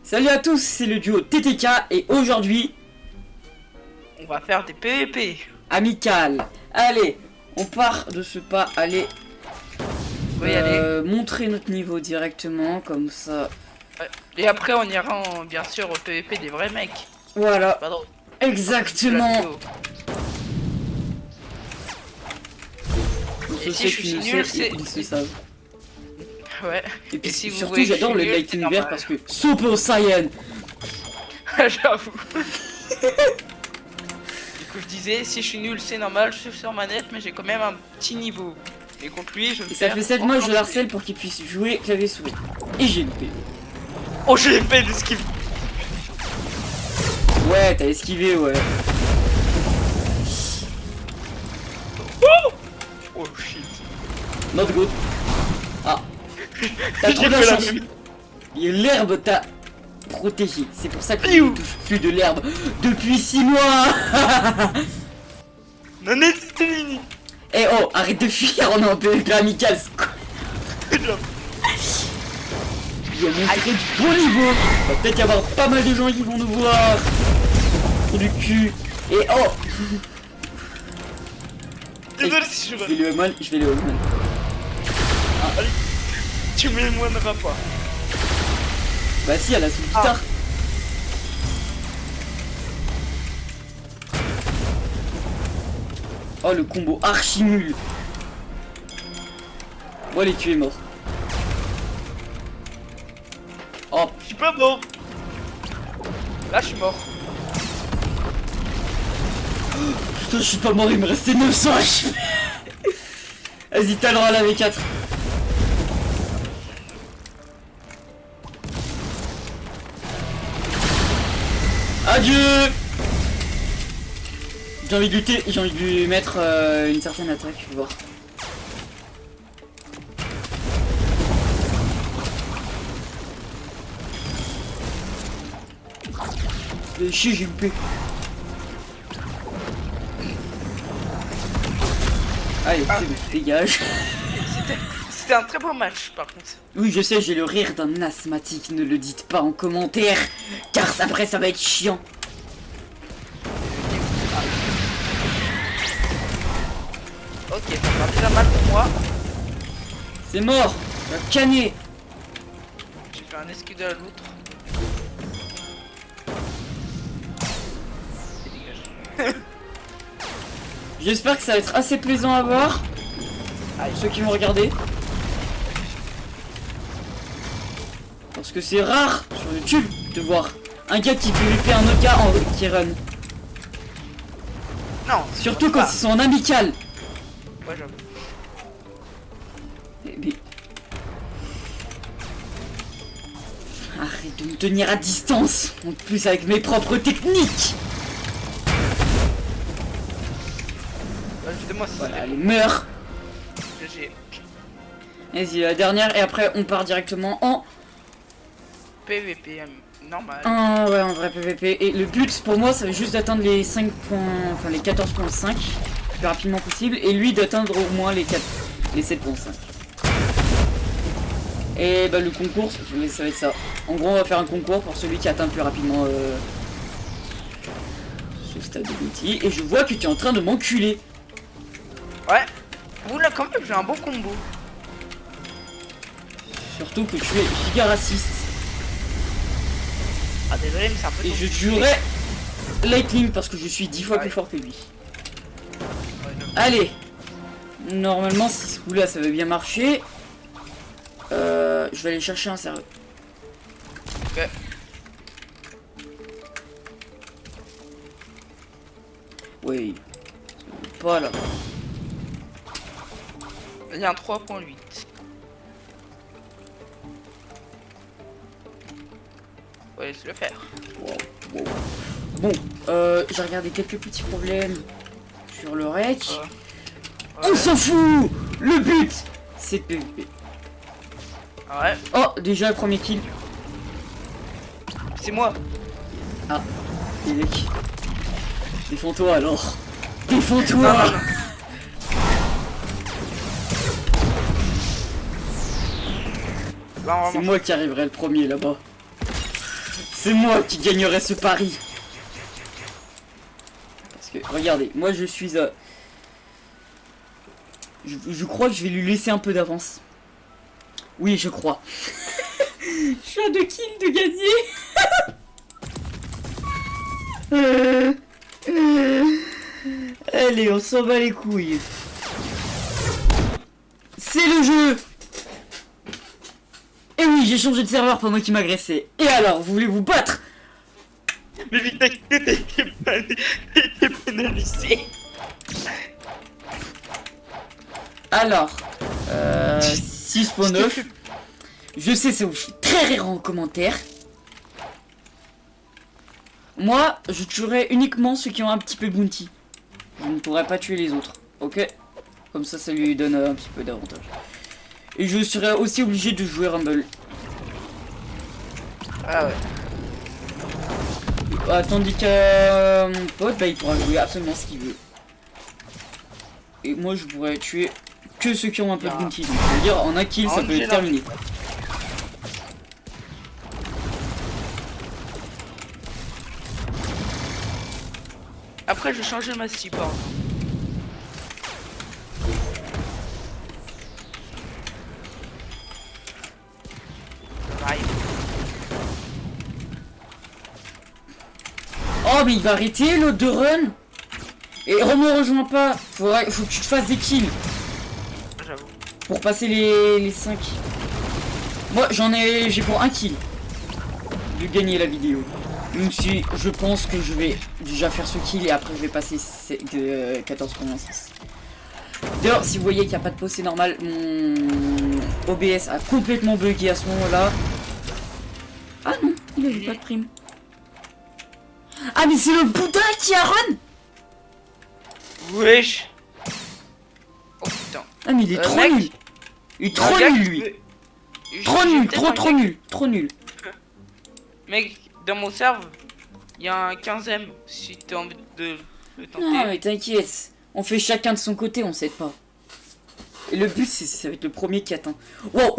Salut à tous, c'est le duo TTK et aujourd'hui, on va faire des PVP. amical. Allez, on part de ce pas, allez. Oui, allez. Montrer notre niveau directement, comme ça. Ouais. Et après, on ira bien sûr au PVP des vrais mecs. Voilà, Pas drôle. exactement. Et si je suis nul, c'est... Ils se savent. Ouais. Et puis si vous surtout, voyez que j'adore je le suis nul, Lightning c'est vert normal. parce que Super Saiyan. J'avoue. Du coup, je disais, si je suis nul, c'est normal, je suis sur manette, mais j'ai quand même un petit niveau. Et contre lui, je vais Et ça fait 7 mois que je l'harcèle pour qu'il puisse jouer clavier souris. Et j'ai loupé. Oh, j'ai fait de esquive. Ouais, t'as esquivé, ouais. Oh shit. Not good. Ah. T'as trop de la chance. L'herbe t'a protégé. C'est pour ça que je ne touche plus de l'herbe depuis 6 mois. Non, c'était fini. Eh oh, arrête de fuir, on est en PvP amical. Il a montré du bon niveau. Il va peut-être y avoir pas mal de gens qui vont nous voir. Trou du cul. Et oh. Désolé si je vais le mal, je vais le mal. Allez, tu m'émoindras pas. Bah si, elle a son guitare. Oh, le combo archi nul. Bon, allez, tu es mort. Oh, je suis pas mort. Là, je suis mort. Putain, je suis pas mort, il me restait 900 HP. Vas-y, t'as le droit à la V4. Adieu. J'ai envie de lutter, j'ai envie de lui mettre une certaine attaque, je vais voir. Chier, j'ai loupé. Allez, c'est bon, dégage. C'était un très beau match par contre. Oui, je sais, j'ai le rire d'un asthmatique, ne le dites pas en commentaire, car après ça va être chiant. Ok, ça va déjà mal pour moi. C'est mort, va canner. J'ai fait un esquive de la loutre. J'espère que ça va être assez plaisant à voir. Pour ceux qui vont regarder. Parce que c'est rare sur YouTube de voir un gars qui PVP un autre gars qui run. Non. Surtout quand ils sont en amical. Ouais, j'avoue. Mais... Arrête de me tenir à distance. En plus avec mes propres techniques. Voilà, elle meurt. Vas-y, la dernière et après on part directement en PVP normal. Ouais, en vrai PVP. Et le but pour moi, ça va juste d'atteindre les 5 points, enfin les 14.5 le plus rapidement possible. Et lui d'atteindre au moins les 7.5. Et bah le concours, ça va être ça. En gros, on va faire un concours pour celui qui atteint le plus rapidement ce stade de l'outil. Et je vois que tu es en train de m'enculer. Ouais. Oula, quand même, j'ai un bon combo. Surtout que tu es giga raciste. Ah désolé, mais c'est un peu... Et je jouerai Lightning parce que je suis 10 fois plus fort que lui. Allez. Normalement, si ce coup-là, ça va bien marcher. Je vais aller chercher un cerveau. Ok. Oui. Pas là. Il y a un 3.8. Ouais, laisse le faire. Wow, wow. Bon, j'ai regardé quelques petits problèmes sur le rec. On s'en fout. Le but, c'est de PVP. Ouais. Oh, déjà le premier kill. C'est moi. Ah, les mecs. Défends-toi alors. Défends-toi. C'est moi qui arriverai le premier là-bas. C'est moi qui gagnerai ce pari. Parce que, regardez, moi je suis à... Je crois que je vais lui laisser un peu d'avance. Oui, je crois. Je suis à 2 kills de gagner. Allez, on s'en bat les couilles. C'est le jeu. Et oui, j'ai changé de serveur pendant qu'il m'agressait. Et alors, vous voulez vous battre? Mais vite, t'es pénalisé. Alors, 6.9. Je sais, ça vous fait très rire en commentaire. Moi, je tuerai uniquement ceux qui ont un petit peu bounty. Je ne pourrais pas tuer les autres, ok? Comme ça lui donne un petit peu d'avantage. Et je serai aussi obligé de jouer Rumble. Ah ouais. Tandis que mon pote, bah, il pourra jouer absolument ce qu'il veut. Et moi, je pourrais tuer que ceux qui ont un peu de bounty. Donc, je veux dire, en un kill, ça peut être terminé. Après, je vais changer ma cible. Oh, mais il va arrêter l'autre de run. Et me rejoins pas. Faut que tu te fasses des kills. J'avoue. Pour passer les 5. Moi, j'ai pour un kill de gagner la vidéo. Même si je pense que je vais déjà faire ce kill et après je vais passer 14.6. D'ailleurs, si vous voyez qu'il n'y a pas de pause, c'est normal. Mon OBS a complètement bugué à ce moment-là. Ah non, il avait pas de prime. Ah, mais c'est le Bouddha qui a run. Wesh. Oh putain. Ah, mais il est trop mec, nul. Il est trop nul, lui. Trop nul, trop nul, trop nul. Mec, dans mon serve, il y a un 15ème si t'as envie de le tenter. Non, mais t'inquiète. On fait chacun de son côté, on sait pas. Et le but, c'est ça va être le premier qui atteint. Wow.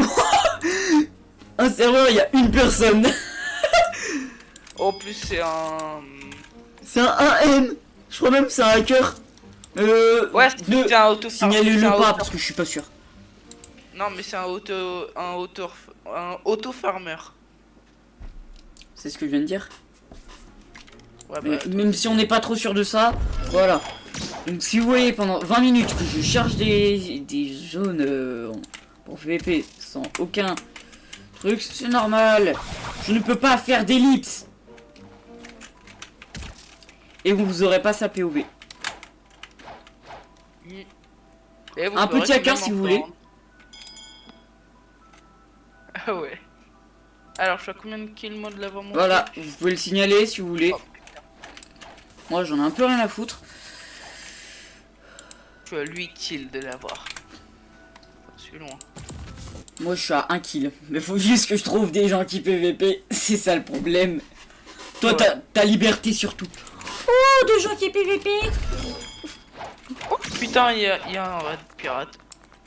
Un serveur, il y a une personne. Oh, plus c'est un... C'est un 1M. Je crois même que c'est un hacker. Ouais, c'est un auto. Signalez-le pas parce que je suis pas sûr. Non, mais c'est un auto-farmer. C'est ce que je viens de dire. Ouais, bah, même si on n'est pas trop sûr de ça, voilà. Donc si vous voyez pendant 20 minutes que je charge des zones en PVP sans aucun truc, c'est normal. Je ne peux pas faire d'ellipse. Et vous aurez pas sa POV. et vous Un ferez petit hacker quand même si vous encore. voulez. Ah ouais. Alors, je suis à combien de kills moi de l'avoir monté? Voilà, vous pouvez le signaler si vous voulez. Oh. Moi j'en ai un peu rien à foutre. Je suis à 8 kills de l'avoir. Je suis loin. Moi je suis à 1 kill. Mais faut juste que je trouve des gens qui PVP. C'est ça le problème. Toi Ouais. ta liberté surtout. Oh, des gens qui PVP. Oh putain, il y a un raid pirate.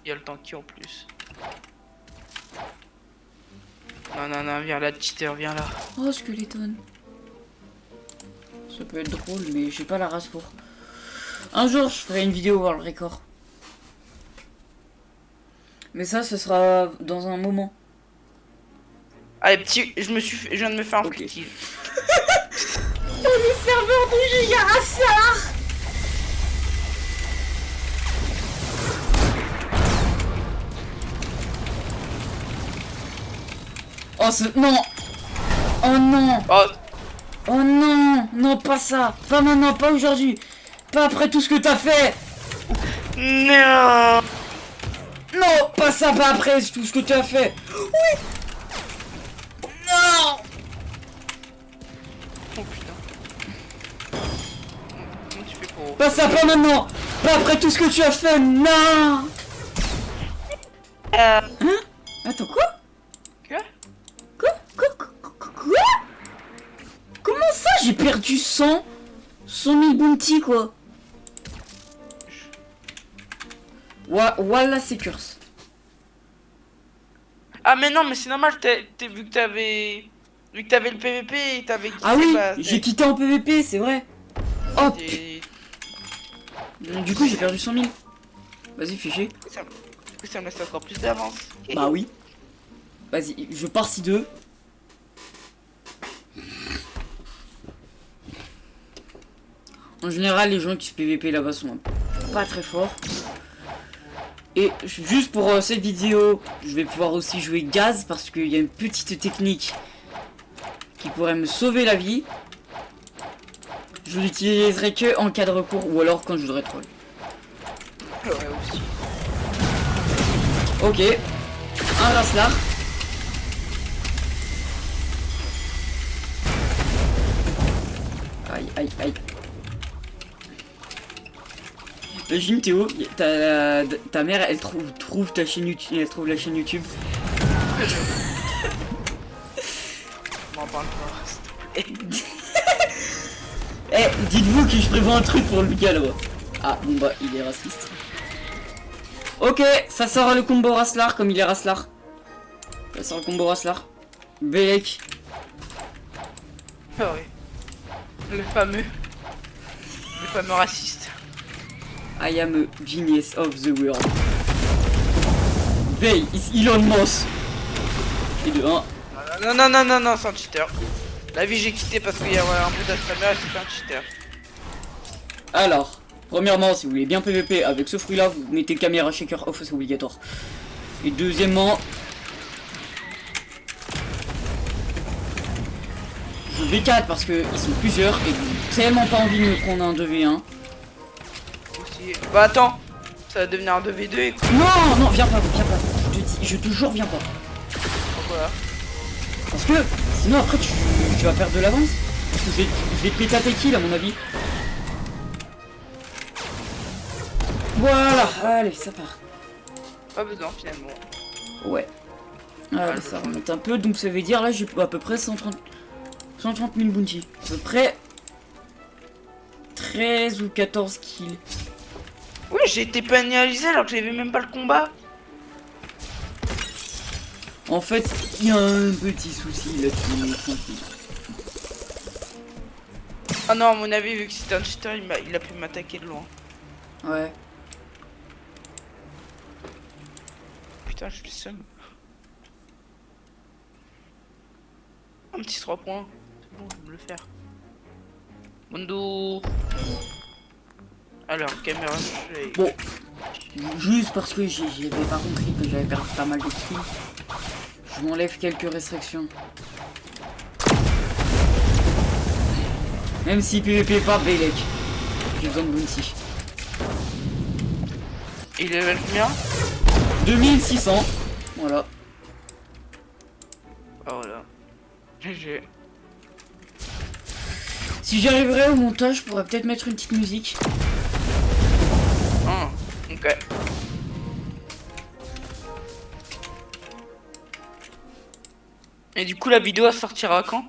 Il y a le tanky en plus. Non, non, non, viens là, cheater, viens là. Oh, Skeleton. Ça peut être drôle, mais j'ai pas la race pour. Un jour, je ferai une vidéo voir le record. Mais ça, ce sera dans un moment. Allez, petit, je viens de me faire un Ok. free kill. Les serveurs du Giga Rassar. Oh, non. Oh non. Oh, Oh non. Non, pas ça. Pas maintenant, pas aujourd'hui. Pas après tout ce que t'as fait. non. Non, pas ça, pas après tout ce que tu as fait. Oui. Non. Oh putain. Comment tu fais pour... Pas ça, pas maintenant. Pas après tout ce que tu as fait. Non. Hein? Attends, quoi? Quoi? Quoi? Comment ça, j'ai perdu 100 000 bounty, quoi? Voilà, c'est curse. Ah mais non, mais c'est normal, vu que t'avais Vu que t'avais le PVP et t'avais quitté, Ah oui, bah, j'ai quitté en PVP, c'est vrai. Oh, et- du coup j'ai perdu 100 000. Vas-y, fiché. ça me laisse encore plus d'avance. Bah oui. Vas-y, je pars si deux. En général, les gens qui se PVP là-bas sont pas très forts. Et juste pour cette vidéo, je vais pouvoir aussi jouer gaz parce qu'il y a une petite technique qui pourrait me sauver la vie. Je l'utiliserai que en cas de recours ou alors quand je voudrais troll. Ouais, aussi. Ok. Un Raslar. Aïe, aïe, aïe. Imagine Théo, ta mère elle trouve ta chaîne YouTube, elle trouve la chaîne YouTube. M'en parle pas, s'il te plaît. Eh, dites-vous que je prévois un truc pour le gars là-bas. Ah, bon bah, il est raciste. Ok, ça sort le combo Raslar comme il est Raslar. Ça sort le combo Raslar. Belek. Ah ouais. Le fameux raciste. I am a genius of the world. Bay is Elon Musk. Et de 1. Non, c'est un cheater. La vie j'ai quitté parce qu'il y avait un bout d'Astramer et c'était un cheater. Alors, premièrement, si vous voulez bien PVP avec ce fruit là, vous mettez caméra shaker off, c'est obligatoire. Et deuxièmement, je V4 parce que ils sont plusieurs et j'ai tellement pas envie de me prendre un 2v1. Aussi. Bah attends, ça va devenir un 2v2 et Non, non, viens pas, viens pas. Je te jure, viens pas. pourquoi? Parce que sinon après tu vas perdre de l'avance. Parce que je vais te péter à tes kills à mon avis. Voilà, allez, ça part. Pas besoin finalement. Ouais. Allez, ça remonte un peu, donc ça veut dire là j'ai à peu près 130 000 bounty. À peu près 13 ou 14 kills. Oui, j'ai été pénalisé alors que j'avais même pas le combat. En fait, il y a un petit souci là-dessus, tranquille. Ah non, à mon avis, vu que c'était un cheater, il a pu m'attaquer de loin. Ouais. Putain, je suis seum. Un petit 3 points. C'est bon, je vais me le faire. Mondo. Alors, caméra shake. Bon, juste parce que j'avais pas compris que j'avais perdu pas mal de kills, je m'enlève quelques restrictions. Même si PVP pas Belek, j'ai besoin de bounty. Et il level combien? 2600, voilà. Ah voilà. GG. Si j'y arriverais au montage, je pourrais peut-être mettre une petite musique. Ah, ok. Et du coup, la vidéo elle sortira quand?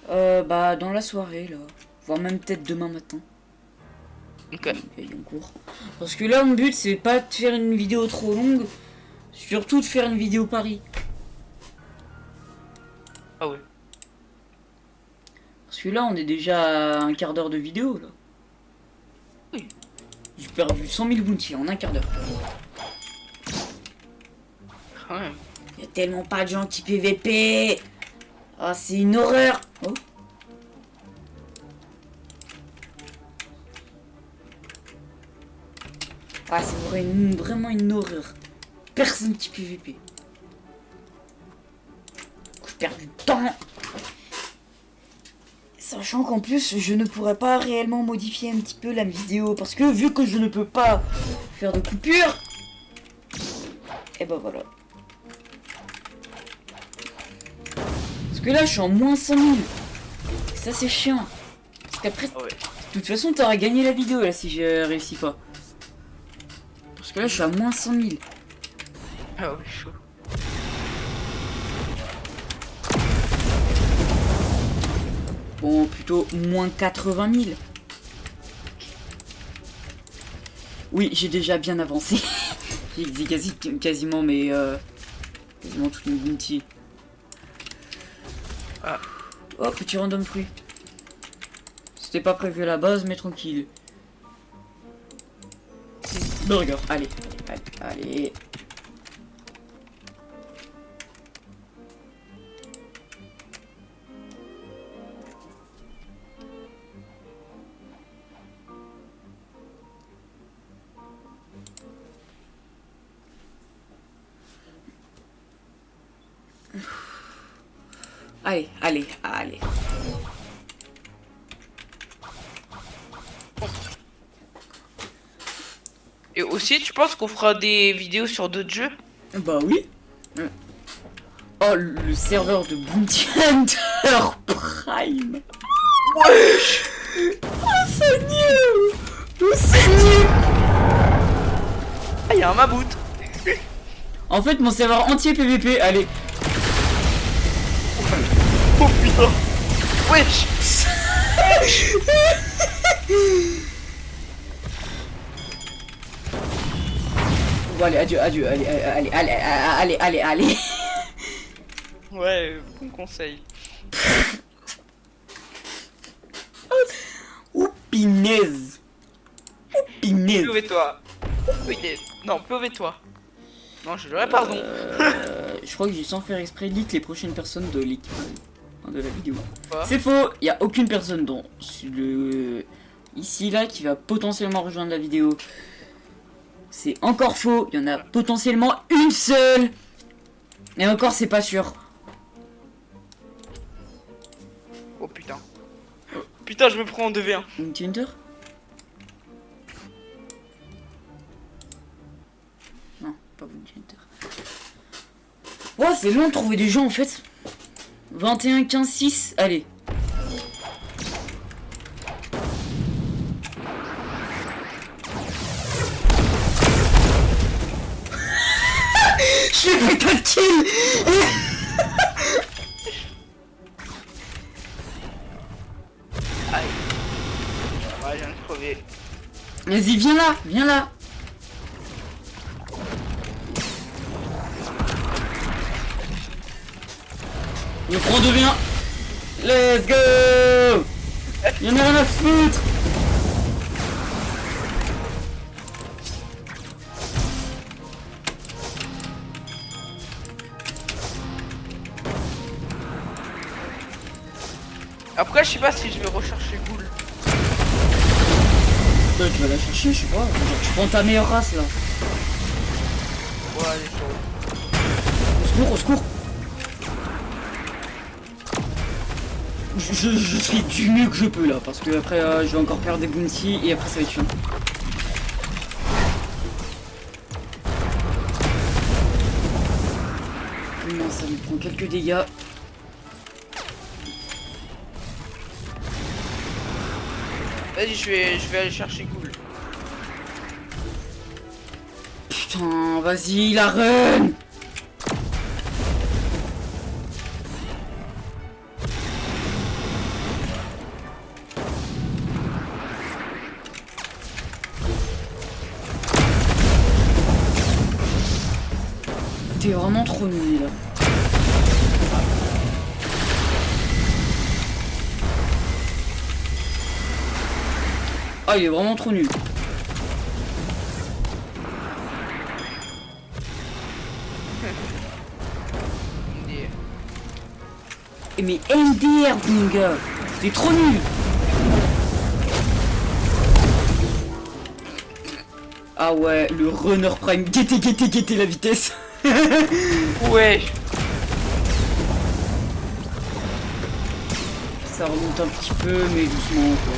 Bah dans la soirée là, voire même peut-être demain matin. Ok. Il y a en cours. Parce que là mon but c'est pas de faire une vidéo trop longue, surtout de faire une vidéo Paris. Ah ouais. Parce que là on est déjà à un quart d'heure de vidéo là. Oui. J'ai perdu 100 000 bounty en un quart d'heure. Quand même. Il y a tellement pas de gens qui PVP. Ah c'est une horreur. Oh. Ah c'est vraiment une horreur. Personne qui PVP. Je perds du temps. Sachant qu'en plus je ne pourrais pas réellement modifier un petit peu la vidéo. Parce que vu que je ne peux pas faire de coupure. Et ben voilà. Parce que là je suis en moins 100 000. Ça c'est chiant. Parce qu'après, Ah ouais. de toute façon t'auras gagné la vidéo là si j'ai réussi pas. Parce que là je suis à moins 100 000. Ah ouais, chaud. Bon, plutôt moins 80 000. Oui, j'ai déjà bien avancé. J'ai dit quasiment, mais quasiment toute une bounty. Ah. Oh, petit random fruit. C'était pas prévu à la base, mais tranquille. Burger, allez, allez. Allez. Et aussi, tu penses qu'on fera des vidéos sur d'autres jeux? Bah oui. Oh, le serveur de Bounty Hunter Prime. Wesh. Oh, c'est nul. Oh, c'est nul. Ah, y'a un mabout. En fait, mon serveur entier PVP, allez. Oh putain. Wesh. Bon, allez, adieu, allez. Ouais, bon conseil. Ouh, pinaise. Pleuvez-toi. Non, pleuvez-toi. Non, je dirais pardon. Je crois que j'ai sans faire exprès leak les prochaines personnes de l'équipe de la vidéo. Quoi? C'est faux, il y a aucune personne dans ici là qui va potentiellement rejoindre la vidéo. C'est encore faux, il y en a potentiellement une seule. Et encore c'est pas sûr. Oh putain. Putain, je me prends en 2v1. Une Tinder? Non, pas une Tinder. Ouais, c'est long de trouver des gens en fait. 21, 15, 6, allez. Je fais putain de kill. Aïe. Ouais, je viens de crever. Vas-y, viens là. Le prend devient. Let's go. Y'en a rien à foutre. Après, je sais pas si je vais rechercher Ghoul. Toi, tu vas la chercher, je sais pas. Genre, tu prends ta meilleure race là. Ouais, allez, chaud. Au secours. Je fais du mieux que je peux là, parce que après je vais encore perdre des bounty et après ça va être chiant. Non, ça me prend quelques dégâts. Vas-y, je vais aller chercher Ghoul. Putain, vas-y, la run. T'es vraiment trop nul là. Ah, il est vraiment trop nul. Mais MDR, mon gars, t'es trop nul. Ah ouais, le runner prime, guettez la vitesse. Ouais. Ça remonte un petit peu, mais doucement quoi.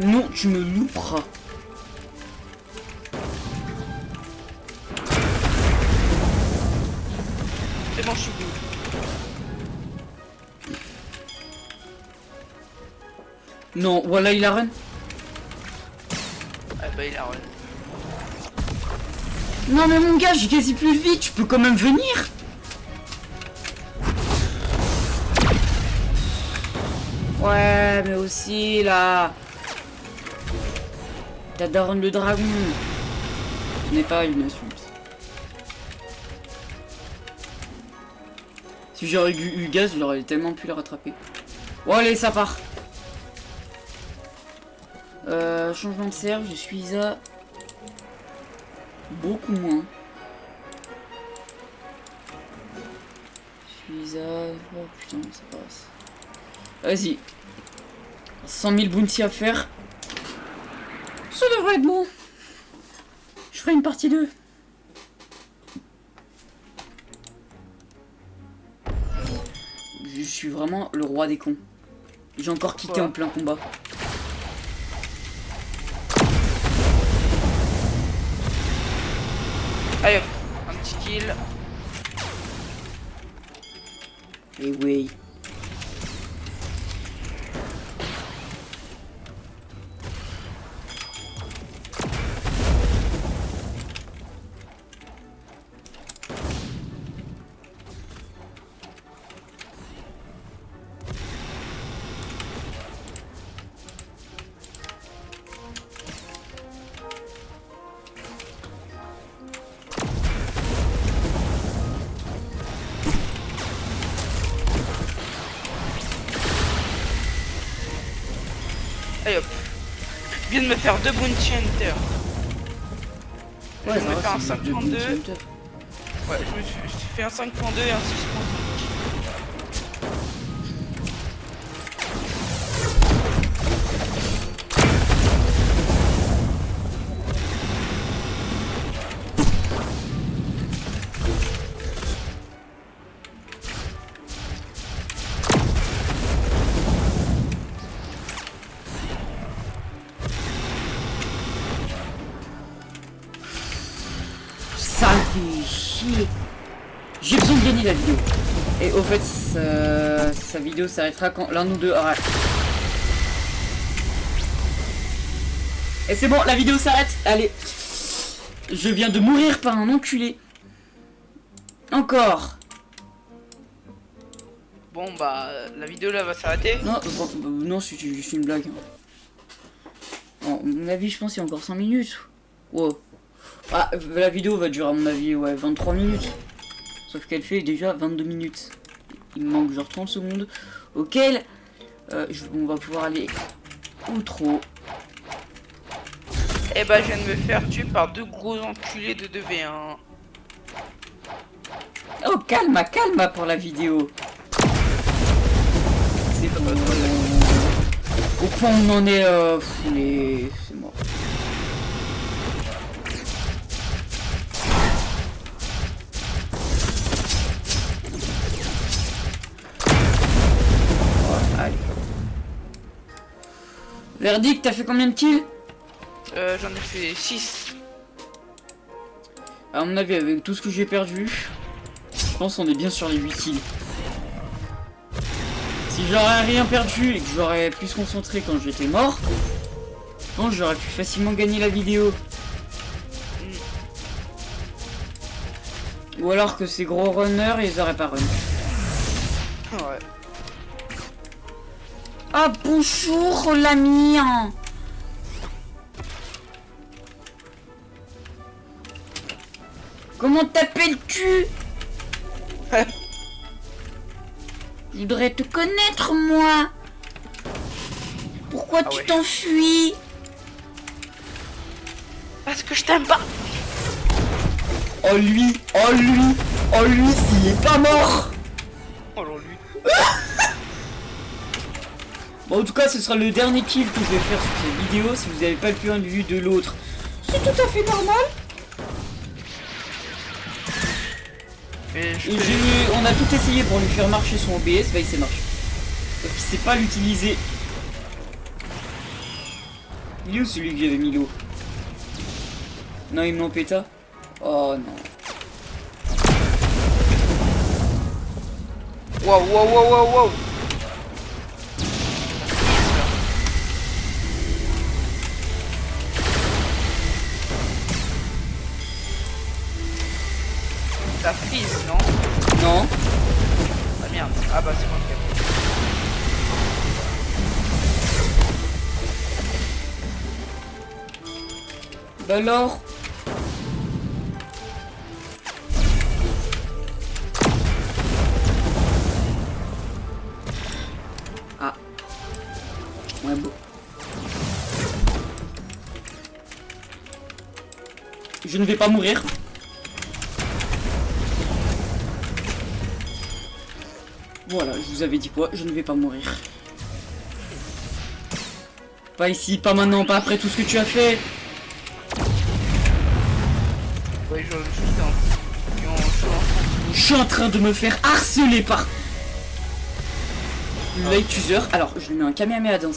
Non, tu me louperas. C'est bon, je suis Ghoul. Non, voilà, il a run. Ah bah, il a run. Non mais mon gars, j'ai quasi plus vite, tu peux quand même venir. Ouais, mais aussi là. Ta daronne le dragon. Ce n'est pas une insulte. Si j'aurais eu gaz, j'aurais tellement pu le rattraper. Bon allez, ça part. Changement de serve, je suis à beaucoup moins. Je suis à... Oh putain, ça passe. Vas-y. 100 000 bounty à faire. Ça devrait être bon. Je ferai une partie 2. Je suis vraiment le roi des cons. J'ai encore quitté en plein combat. Allez hop, un petit kill. Et oui. Allez hop. Je viens de me faire 2 bounty hunter. Ouais, je vais me faire un c'est 5.2. de bounty hunter. Ouais, je me suis fait un 5.2 et un 6.5. Ça me fait chier. J'ai besoin de gagner la vidéo. Et au fait, sa vidéo s'arrêtera quand l'un ou deux aura... Et c'est bon, la vidéo s'arrête. Allez. Je viens de mourir par un enculé. Encore. Bon bah la vidéo là va s'arrêter. Non, non, c'est juste une blague. Bon, à mon avis, je pense qu'il y a encore 5 minutes. Wow. Ah, la vidéo va durer à mon avis, ouais, 23 minutes. Sauf qu'elle fait déjà 22 minutes. Il me manque genre 30 secondes. Auquel on va pouvoir aller outro. Et bah je viens de me faire tuer par 2 gros enculés de 2v1. Oh, calme pour la vidéo. C'est pas au point où on en est, c'est mort. Oh, allez. Verdict, t'as fait combien de kills? J'en ai fait 6. À mon avis, avec tout ce que j'ai perdu, je pense qu'on est bien sur les 8 kills. Si j'aurais rien perdu et que j'aurais pu se concentrer quand j'étais mort, je pense que j'aurais pu facilement gagner la vidéo. Ou alors que ces gros runners, ils auraient pas run. Ouais. Ah bonjour l'ami. Comment t'appelles-tu? Je voudrais te connaître, moi. Pourquoi tu t'enfuis? Parce que je t'aime pas. Oh lui, s'il est pas mort. Oh là, lui. Bon, en tout cas, ce sera le dernier kill que je vais faire sur cette vidéo. Si vous n'avez pas le point de vue de l'autre, c'est tout à fait normal. Et on a tout essayé pour lui faire marcher son OBS, bah il s'est marché. Donc il sait pas l'utiliser. Il est où celui que j'avais mis l'eau? Non, il me l'en péta. Oh non. Wow. Ça freeze, non? Non. Ah merde. Ah bah c'est moi qui ai. Bah alors. Ah. Ouais, bon. Je ne vais pas mourir. Voilà, je vous avais dit quoi, je ne vais pas mourir. Pas ici, pas maintenant, pas après tout ce que tu as fait. Ouais, je juste un. Je suis en train de me faire harceler par le light user. Alors, je lui mets un Kamehameha dans.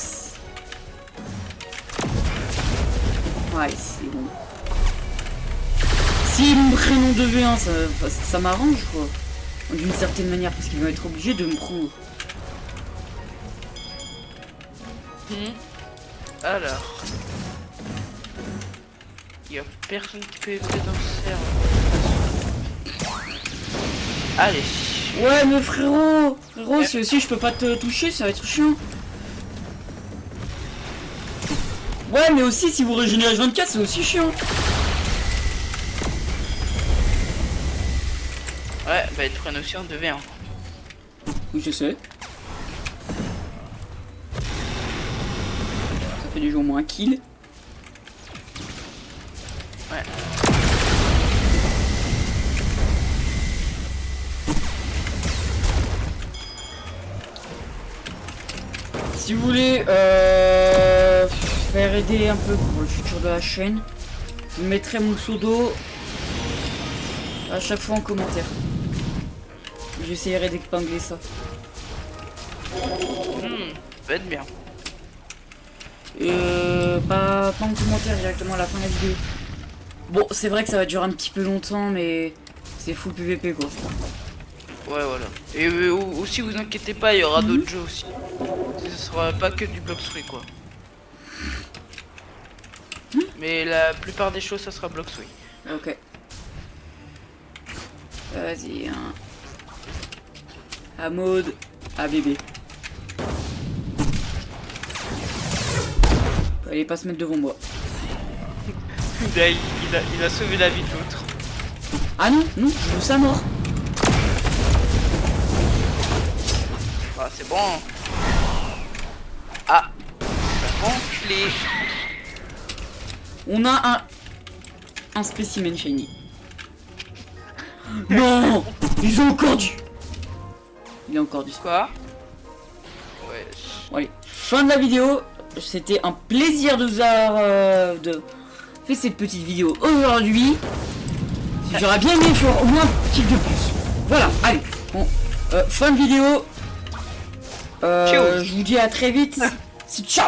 Ouais, c'est bon. S'ils me prennent en 2v1, ça m'arrange quoi. D'une certaine manière, parce qu'ils vont être obligés de me prendre. Alors. Il y a personne qui peut éviter dans le serveur. Allez. Ouais, mais frérot, si aussi je peux pas te toucher, ça va être chiant. Ouais, mais aussi si vous régénérez 24, c'est aussi chiant. Ouais, bah ils te prennent aussi en 2v1. Oui, je sais. Ça fait déjà au moins un kill. Ouais. Si vous voulez faire aider un peu pour le futur de la chaîne, je vous mettrai mon pseudo à chaque fois en commentaire. J'essaierai d'épingler ça. Ça va être bien. Pas en commentaire, directement à la fin de la vidéo. Bon, c'est vrai que ça va durer un petit peu longtemps, mais c'est full PVP quoi. Ouais, voilà. Et aussi, vous inquiétez pas, il y aura d'autres jeux aussi. Ce sera pas que du Blox Free quoi. Mais la plupart des choses, ça sera Blox Free. Ok. Vas-y, hein. À mode, à bébé. Allez, pas se mettre devant moi. Il a sauvé la vie de l'autre. Ah non, non, je veux sa mort. Ah, c'est bon. Ah, ça enflé. On a un spécimen shiny. Non, ils ont encore du. Il a encore du. Quoi? Ouais. Bon, allez, fin de la vidéo. C'était un plaisir de vous avoir fait cette petite vidéo aujourd'hui. J'aurais bien aimé faire au moins un kill de plus. Voilà, allez. Bon, fin de vidéo. Je vous dis à très vite. Ciao.